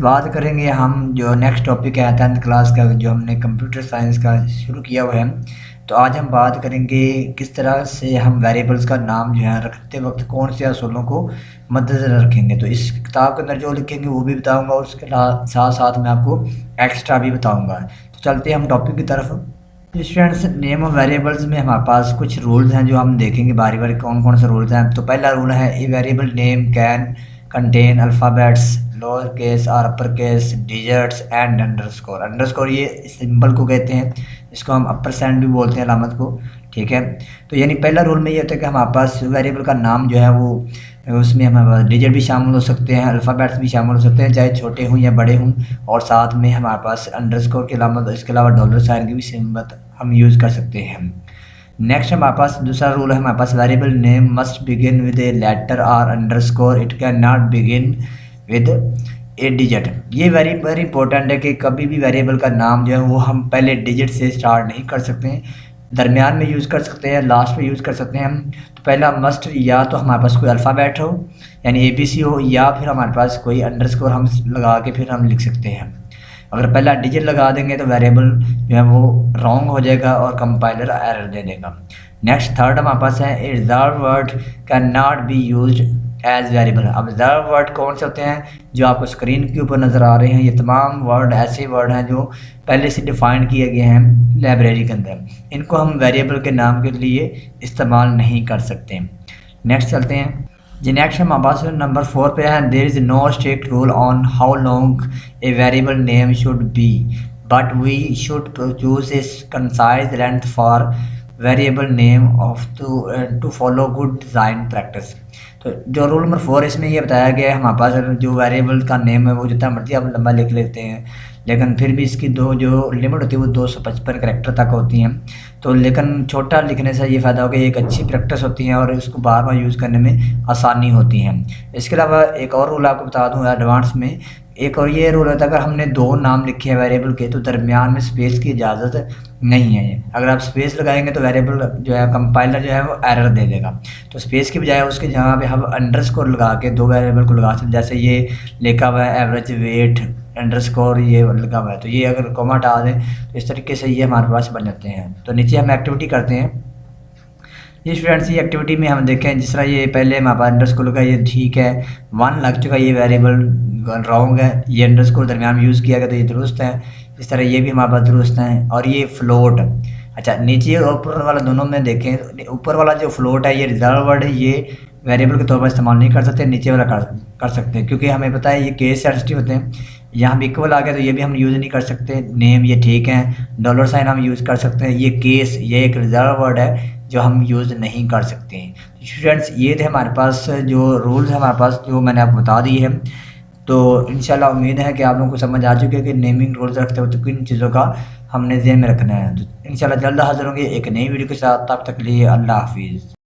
बात करेंगे हम जो नेक्स्ट टॉपिक है 10th क्लास का, जो हमने कंप्यूटर साइंस का शुरू किया हुआ है। तो आज हम बात करेंगे किस तरह से हम वेरिएबल्स का नाम जो है रखते वक्त कौन से असूलों को मद्देनज़र रखेंगे। तो इस किताब के अंदर जो लिखेंगे वो भी बताऊंगा और उसके साथ साथ मैं आपको एक्स्ट्रा भी बताऊंगा। तो चलते हैं हम टॉपिक की तरफ। स्टूडेंट्स, नेम ऑफ वेरिएबल्स में हमारे पास कुछ रूल्स हैं जो हम देखेंगे बारी बारी कौन कौन से रूल्स हैं। तो पहला रूल है, a variable name can contain alphabets lower case और upper case digits and underscore. Underscore ये सिंबल को कहते हैं, इसको हम अपर साइन भी बोलते हैं अलामत को, ठीक है। तो यानी पहला रूल में ये होता है कि हमारे पास वेरिएबल का नाम जो है वो उसमें हमारे पास डिजिट भी शामिल हो सकते हैं, अल्फ़ाबेट्स भी शामिल हो सकते हैं, चाहे छोटे हों या बड़े हों, और साथ में हमारे पास अंडरस्कोर के अलावा इसके अलावा डॉलर साइन की भी सिंबल हम यूज़ कर सकते हैं। नेक्स्ट हमारे पास दूसरा रूल है, हमारे पास variable name must begin with a letter और underscore, it can not begin with a digit. ये वेरी वेरी इंपॉर्टेंट है कि कभी भी वेरिएबल का नाम जो है वो हम पहले डिजिट से स्टार्ट नहीं कर सकते हैं, दरमियान में यूज़ कर सकते हैं, लास्ट में यूज़ कर सकते हैं हम। तो पहला मस्ट, या तो हमारे पास कोई अल्फ़ाबेट हो यानी ABC हो, या फिर हमारे पास कोई अंडरस्कोर हम लगा के फिर हम लिख सकते हैं। अगर पहला डिजिट लगा देंगे तो वेरिएबल जो है वो रॉन्ग हो जाएगा और कंपाइलर एरर दे देगा। नेक्स्ट थर्ड हमारे पास है, a reserve word can not be used as variable. अब रिजर्व वर्ड कौन से होते हैं? जो आपको स्क्रीन के ऊपर नज़र आ रहे हैं, ये तमाम वर्ड ऐसे वर्ड हैं जो पहले से डिफ़ाइन किए गए हैं लाइब्रेरी के अंदर, इनको हम वेरिएबल के नाम के लिए इस्तेमाल नहीं कर सकते। नेक्स्ट चलते हैं जी। नेक्स्ट हमारे पास नंबर 4 पे है, there is no strict rule on how long a variable name should be but we should choose a concise length for variable name of to follow good design practice. तो जो rule number 4 इसमें ये बताया गया है, हमारे पास जो variable का नेम है वो जितना मर्जी आप लंबा लिख लेते हैं, लेकिन फिर भी इसकी जो लिमिट होती है वो 255 कैरेक्टर तक होती हैं। तो लेकिन छोटा लिखने से ये फ़ायदा होगा, एक अच्छी प्रैक्टिस होती है और इसको बार बार यूज़ करने में आसानी होती है। इसके अलावा एक और रूल आपको बता दूँ एडवांस में, एक और ये रूल होता है, अगर हमने 2 नाम लिखे हैं वेरिएबल के तो दरमियान में स्पेस की इजाज़त नहीं है। अगर आप स्पेस लगाएंगे तो वेरिएबल जो है कंपाइलर जो है वो एरर दे देगा। तो स्पेस की बजाय उसके जगह पे हम अंडरस्कोर लगा के 2 वेरिएबल को लगा सकते, जैसे ये लिखा हुआ है एवरेज वेट अंडरस्कोर ये लगा हुआ है, तो ये अगर कॉमा हटा दें तो इस तरीके से ये हमारे पास बन जाते हैं। तो नीचे हम एक्टिविटी करते हैं। ये स्टूडेंट्स, ये एक्टिविटी में हम देखें जिस तरह ये पहले हमारे पास अंडरस्कोर का ये ठीक है 1 लग चुका, ये वेरिएबल रॉन्ग है, ये अंडरस्कोर दरमियान में यूज़ किया गया तो ये दुरुस्त है। इस तरह ये भी हमारे पास दुरुस्त है। और ये फ्लोट, अच्छा नीचे और ऊपर वाला दोनों में देखें, ऊपर वाला जो फ्लोट है ये रिजर्व वर्ड है, ये वेरिएबल के तौर पर इस्तेमाल नहीं कर सकते, नीचे वाला कर सकते हैं, क्योंकि हमें पता है ये केस सेंसिटिव होते हैं। यहाँ भी इक्वल आ गया तो ये भी हम यूज़ नहीं कर सकते। नेम ये ठीक है, डॉलर साइन हम यूज़ कर सकते हैं, ये केस ये एक रिजर्व वर्ड है जो हम यूज़ नहीं कर सकते हैं। स्टूडेंट्स, ये थे हमारे पास जो रूल्स हैं हमारे पास जो मैंने आपको बता दी है। तो इंशाल्लाह उम्मीद है कि आप लोगों को समझ आ चुकी है कि नेमिंग रूल्स रखते हो तो किन चीज़ों का हमने ध्यान में रखना है। तो इंशाल्लाह जल्द हाजिर होंगे एक नई वीडियो के साथ, तब तक के लिए अल्लाह हाफिज़।